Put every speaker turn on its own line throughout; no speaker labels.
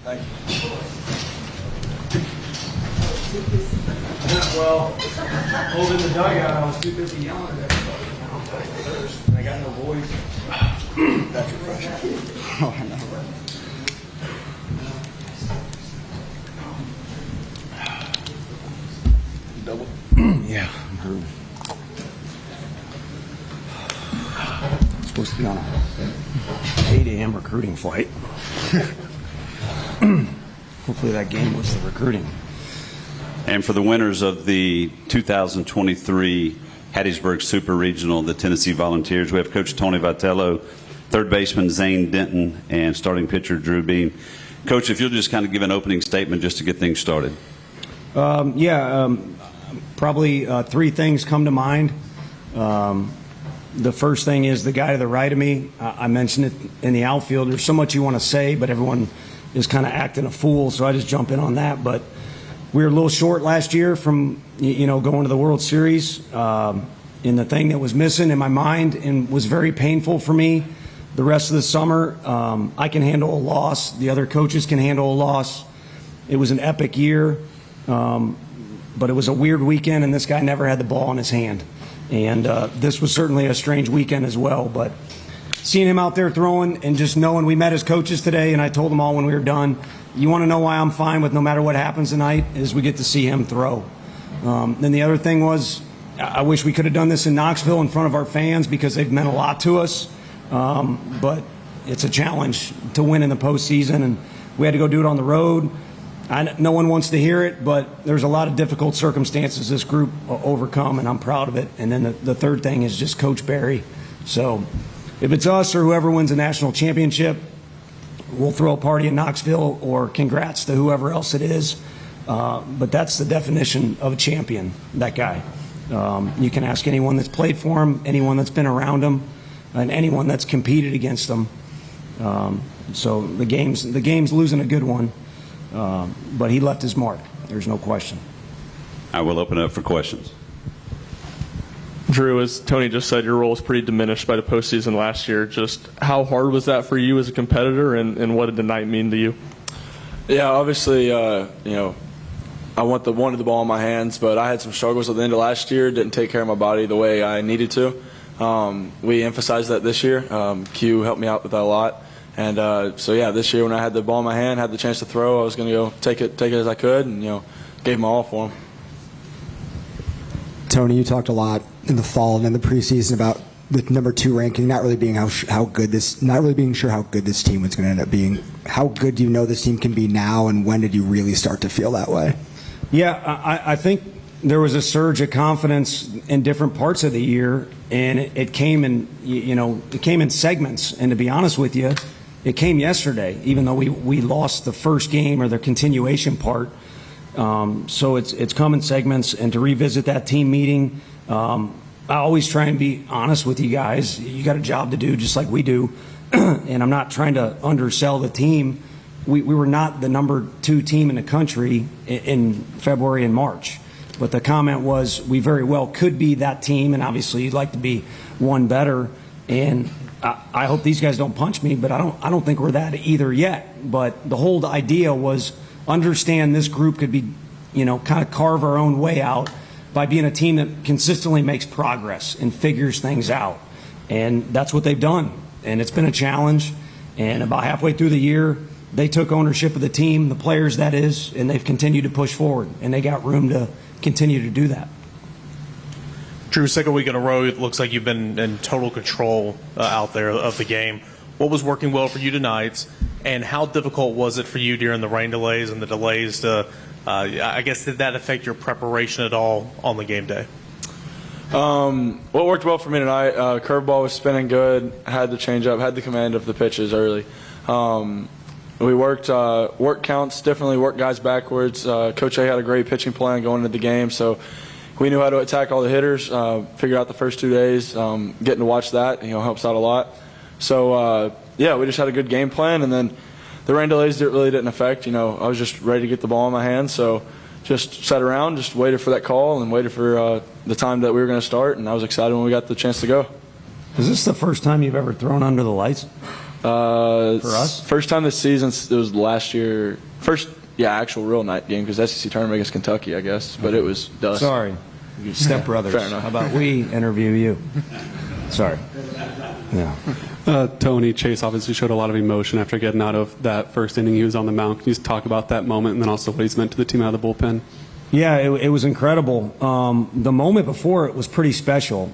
Thank you.
Well, over in the dugout, I was too busy yelling at everybody. I got no voice.
That's refreshing. Oh, I know. Double?
Yeah, I'm hurt. Supposed to be on a 8 a.m. recruiting flight. Hopefully that game was the recruiting.
And for the winners of the 2023 Hattiesburg Super Regional, the Tennessee Volunteers, we have Coach Tony Vitello, third baseman Zane Denton, and starting pitcher Drew Beam. Coach, if you'll just kind of give an opening statement just to get things started.
Probably three things come to mind. The first thing is the guy to the right of me. I mentioned it in the outfield. There's so much you want to say, but everyone is kind of acting a fool, so I just jump in on that. But we were a little short last year from going to the World Series. And the thing that was missing in my mind and was very painful for me the rest of the summer, I can handle a loss. The other coaches can handle a loss. It was an epic year, but it was a weird weekend, and this guy never had the ball in his hand. And this was certainly a strange weekend as well. But seeing him out there throwing and just knowing, we met as coaches today, and I told them all when we were done, you want to know why I'm fine with no matter what happens tonight is we get to see him throw. Then the other thing was, I wish we could have done this in Knoxville in front of our fans because they've meant a lot to us. But it's a challenge to win in the postseason, and we had to go do it on the road. No one wants to hear it, but there's a lot of difficult circumstances this group overcome, and I'm proud of it. And then the third thing is just Coach Barry. So if it's us or whoever wins a national championship, we'll throw a party in Knoxville, or congrats to whoever else it is. But that's the definition of a champion, that guy. You can ask anyone that's played for him, anyone that's been around him, and anyone that's competed against him. So the game's losing a good one. But he left his mark. There's no question.
I will open it up for questions.
Drew, as Tony just said, your role was pretty diminished by the postseason last year. Just how hard was that for you as a competitor, and what did the night mean to you?
Yeah, obviously, I wanted the ball in my hands, but I had some struggles at the end of last year. Didn't take care of my body the way I needed to. We emphasized that this year. Q helped me out with that a lot. And this year when I had the ball in my hand, had the chance to throw, I was going to go take it as I could, and gave my all for him.
Tony, you talked a lot in the fall and in the preseason about the number 2 ranking, not really being not really being sure how good this team was going to end up being. How good do you know this team can be now, and when did you really start to feel that way?
Yeah, I think there was a surge of confidence in different parts of the year, and it came in segments. And to be honest with you, it came yesterday, even though we lost the first game or the continuation part. So it's come in segments, and to revisit that team meeting, I always try and be honest with you guys. You got a job to do just like we do, and I'm not trying to undersell the team. We were not the number 2 team in the country in February and March. But the comment was we very well could be that team, and obviously you'd like to be one better. And I hope these guys don't punch me, but I don't think we're that either yet. But the whole idea was understand this group could be, kind of carve our own way out by being a team that consistently makes progress and figures things out. And that's what they've done. And it's been a challenge. And about halfway through the year, they took ownership of the team, the players that is, and they've continued to push forward. And they got room to continue to do that.
Drew, second week in a row, it looks like you've been in total control out there of the game. What was working well for you tonight, and how difficult was it for you during the rain delays and the delays to, I guess, did that affect your preparation at all on the game day?
What worked well for me tonight, curveball was spinning good, had the changeup, had the command of the pitches early. We worked work counts differently, worked guys backwards. Coach A had a great pitching plan going into the game, so we knew how to attack all the hitters, figured out the first 2 days. Getting to watch that, helps out a lot. So, we just had a good game plan, and then the rain delays really didn't affect. I was just ready to get the ball in my hands, so just sat around, just waited for that call and waited for the time that we were going to start, and I was excited when we got the chance to go.
Is this the first time you've ever thrown under the lights?
For
us?
First time this season. It was last year. First, actual real night game because SEC tournament against Kentucky, I guess. But it was dust.
Sorry. Step brothers.
Fair enough.
How about we interview you? Sorry. Yeah.
Tony, Chase obviously showed a lot of emotion after getting out of that first inning. He was on the mound. Can you just talk about that moment and then also what he's meant to the team out of the bullpen?
Yeah, it was incredible. The moment before it was pretty special.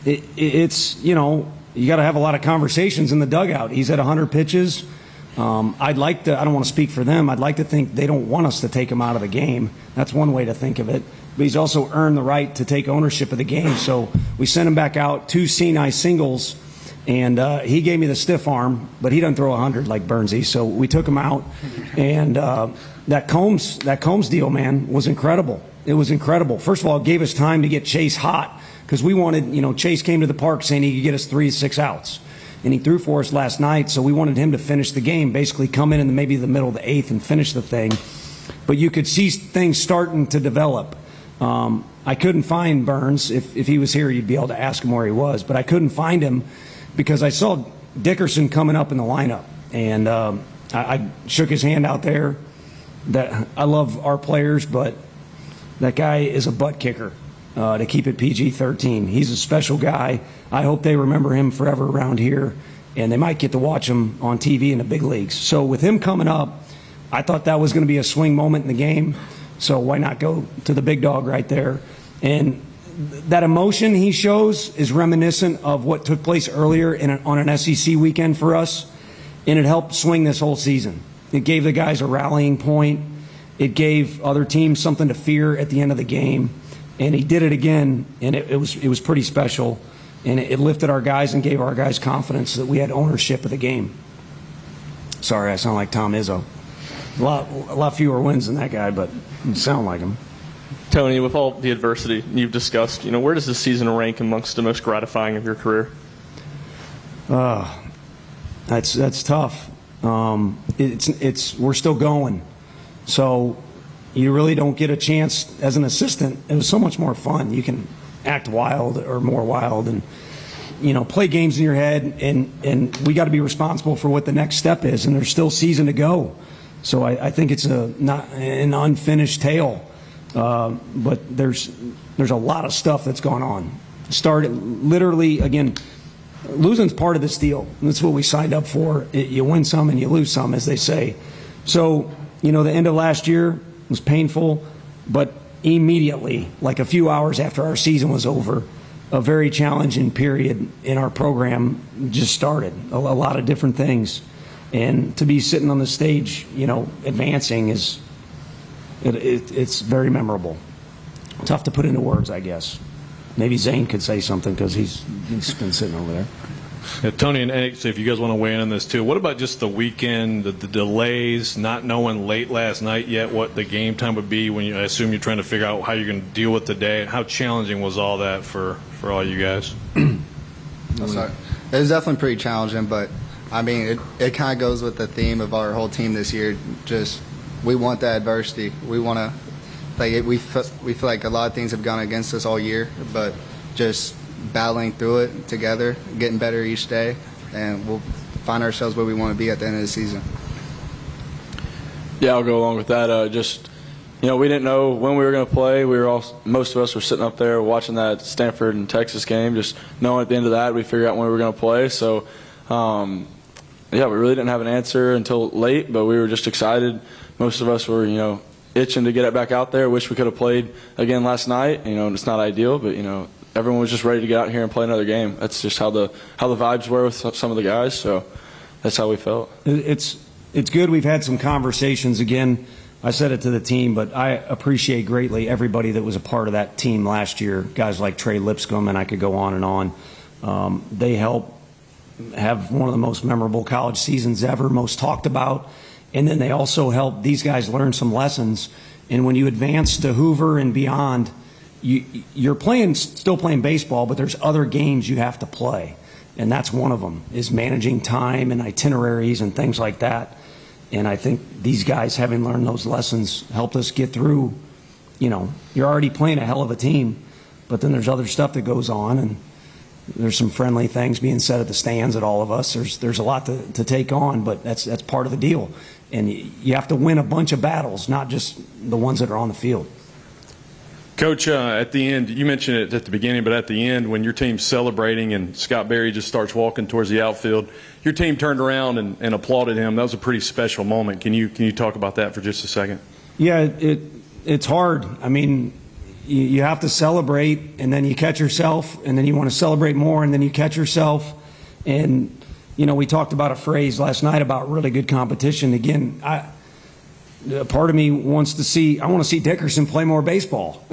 It's, you know, you got to have a lot of conversations in the dugout. He's at 100 pitches. I don't want to speak for them. I'd like to think they don't want us to take him out of the game. That's one way to think of it. But he's also earned the right to take ownership of the game. So we sent him back out, 2 Sinai singles, and he gave me the stiff arm, but he doesn't throw 100 like Burnsy. So we took him out, and that Combs deal, man, was incredible. It was incredible. First of all, it gave us time to get Chase hot because we wanted, you know, Chase came to the park saying he could get us 3 to 6 outs. And he threw for us last night, so we wanted him to finish the game, basically come in maybe the middle of the 8th and finish the thing. But you could see things starting to develop. I couldn't find Burns. If he was here, you'd be able to ask him where he was. But I couldn't find him because I saw Dickerson coming up in the lineup. And I shook his hand out there. I love our players, but that guy is a butt kicker, to keep it PG-13. He's a special guy. I hope they remember him forever around here, and they might get to watch him on TV in the big leagues. So with him coming up, I thought that was going to be a swing moment in the game, so why not go to the big dog right there? And that emotion he shows is reminiscent of what took place earlier on an SEC weekend for us, and it helped swing this whole season. It gave the guys a rallying point. It gave other teams something to fear at the end of the game. And he did it again, and it was pretty special. And it lifted our guys and gave our guys confidence that we had ownership of the game. Sorry, I sound like Tom Izzo. A lot fewer wins than that guy, but you sound like him.
Tony, with all the adversity you've discussed, you know, where does this season rank amongst the most gratifying of your career?
That's tough. We're still going. So you really don't get a chance as an assistant. It was so much more fun. You can act wild or more wild and, you know, play games in your head, and we got to be responsible for what the next step is, and there's still season to go. So I think it's not an unfinished tale, but there's a lot of stuff that's gone on. Started literally, again, losing's part of this deal. That's what we signed up for. You win some and you lose some, as they say. So, you know, the end of last year was painful, but immediately, like a few hours after our season was over, a very challenging period in our program just started. A lot of different things. And to be sitting on the stage, you know, advancing it's very memorable. Tough to put into words, I guess. Maybe Zane could say something because he's been sitting over there.
Yeah, Tony and Eric, if you guys want to weigh in on this too, what about just the weekend, the delays, not knowing late last night yet what the game time would be when I assume you're trying to figure out how you're going to deal with the day? How challenging was all that for all you guys?
Sorry. It was definitely pretty challenging, but I mean, it kind of goes with the theme of our whole team this year. Just we want that adversity. We want to, like, we feel like a lot of things have gone against us all year, but just battling through it together, getting better each day, and we'll find ourselves where we want to be at the end of the season.
Yeah, I'll go along with that. Just, you know, we didn't know when we were going to play. Most of us were sitting up there watching that Stanford and Texas game, just knowing at the end of that we figured out when we were going to play. So, yeah, we really didn't have an answer until late, but we were just excited. Most of us were, you know, itching to get it back out there. Wish we could have played again last night. You know, it's not ideal, but, you know, everyone was just ready to get out here and play another game. That's just how the vibes were with some of the guys. So that's how we felt.
It's good. We've had some conversations again. I said it to the team, but I appreciate greatly everybody that was a part of that team last year. Guys like Trey Lipscomb, and I could go on and on. They help have one of the most memorable college seasons ever, most talked about. And then they also help these guys learn some lessons. And when you advance to Hoover and beyond, you're still playing baseball, but there's other games you have to play. And that's one of them, is managing time and itineraries and things like that. And I think these guys, having learned those lessons, helped us get through. You know, you're already playing a hell of a team, but then there's other stuff that goes on. And there's some friendly things being said at the stands at all of us. There's a lot to take on, but that's part of the deal. And you have to win a bunch of battles, not just the ones that are on the field.
Coach, at the end, you mentioned it at the beginning, but at the end, when your team's celebrating and Scott Berry just starts walking towards the outfield, your team turned around and applauded him. That was a pretty special moment. Can you talk about that for just a second?
Yeah, it's hard. I mean, you have to celebrate, and then you catch yourself, and then you want to celebrate more, and then you catch yourself. And, you know, we talked about a phrase last night about really good competition. Again, part of me wants to see Dickerson play more baseball.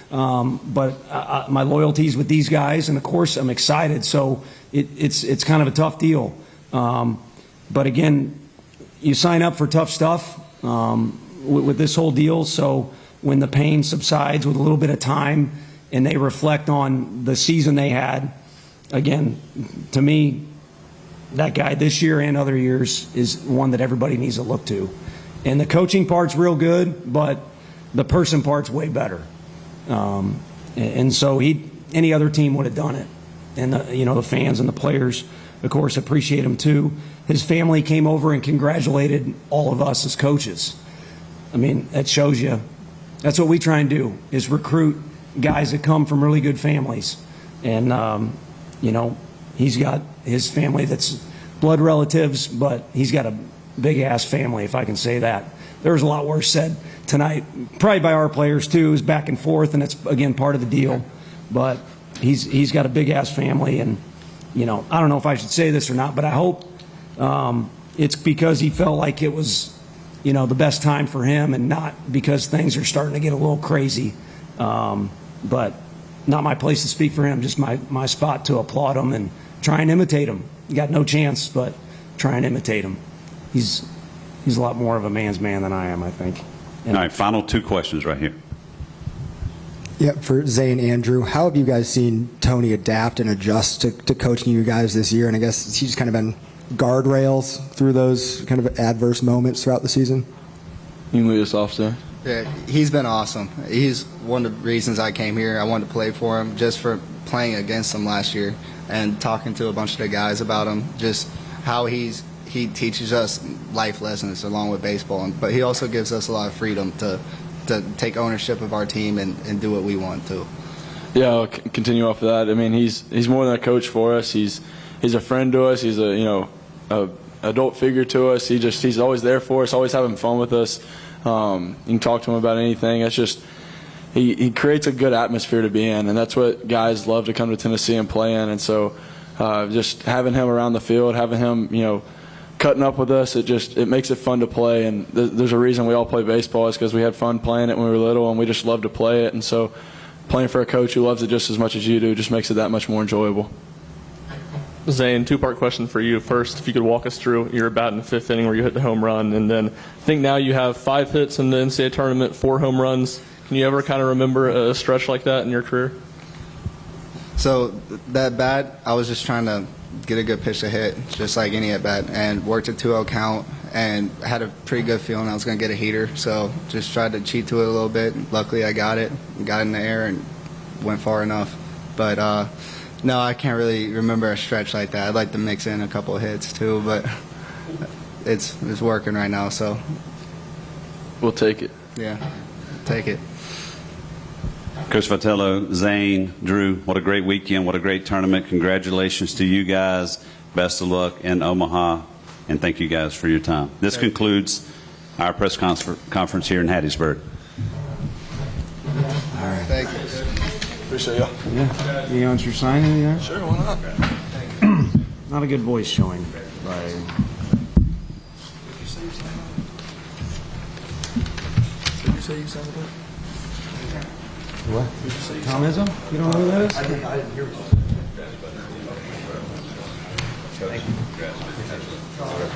But my loyalty's with these guys, and of course I'm excited. So it's kind of a tough deal. But again, you sign up for tough stuff with this whole deal. So when the pain subsides with a little bit of time and they reflect on the season they had, again, to me, that guy this year and other years is one that everybody needs to look to. And the coaching part's real good, but the person part's way better. And so any other team would have done it. And the fans and the players, of course, appreciate him too. His family came over and congratulated all of us as coaches. I mean, that shows you. That's what we try and do, is recruit guys that come from really good families. And he's got his family that's blood relatives, but he's got a big-ass family, if I can say that. There was a lot worse said tonight, probably by our players too. It was back and forth, and it's, again, part of the deal. But he's got a big-ass family, and, I don't know if I should say this or not, but I hope it's because he felt like it was, the best time for him and not because things are starting to get a little crazy. But not my place to speak for him, just my spot to applaud him and try and imitate him. You got no chance, but try and imitate him. He's a lot more of a man's man than I am, I think.
All right, final two questions right here.
Yeah, for Zay and Andrew, how have you guys seen Tony adapt and adjust to coaching you guys this year? And I guess he's kind of been guardrails through those kind of adverse moments throughout the season.
You can lead us off, Zay.
Yeah, he's been awesome. He's one of the reasons I came here. I wanted to play for him just for playing against him last year and talking to a bunch of the guys about him, just how he teaches us life lessons along with baseball, but he also gives us a lot of freedom to take ownership of our team and do what we want to.
Yeah, I'll continue off of that. I mean, he's more than a coach for us. He's a friend to us. He's a adult figure to us. He's always there for us, always having fun with us. You can talk to him about anything. It's just he creates a good atmosphere to be in, and that's what guys love to come to Tennessee and play in. And so just having him around the field, having him cutting up with us, it makes it fun to play. And there's a reason we all play baseball. It's because we had fun playing it when we were little, and we just love to play it. And so playing for a coach who loves it just as much as you do just makes it that much more enjoyable.
Zane, two-part question for you. First, if you could walk us through your at-bat in the fifth inning where you hit the home run, and then I think now you have 5 hits in the NCAA tournament, 4 home runs. Can you ever kind of remember a stretch like that in your career?
So that bat, I was just trying to get a good pitch to hit, just like any at-bat, and worked a 2-0 count and had a pretty good feeling I was going to get a heater. So just tried to cheat to it a little bit. Luckily, I got it in the air and went far enough. But no, I can't really remember a stretch like that. I'd like to mix in a couple of hits too, but it's working right now, so
we'll take it.
Yeah, take it.
Coach Vitello, Zane, Drew, what a great weekend, what a great tournament. Congratulations to you guys. Best of luck in Omaha, and thank you guys for your time. This concludes our press conference here in Hattiesburg.
All right.
Thank you.
Appreciate y'all.
Yeah. You want your sign in there?
Sure, why not?
Not a good voice showing.
Did you say you signed it?
What? Tom Izzo? You don't know who that is?
I didn't hear what you said.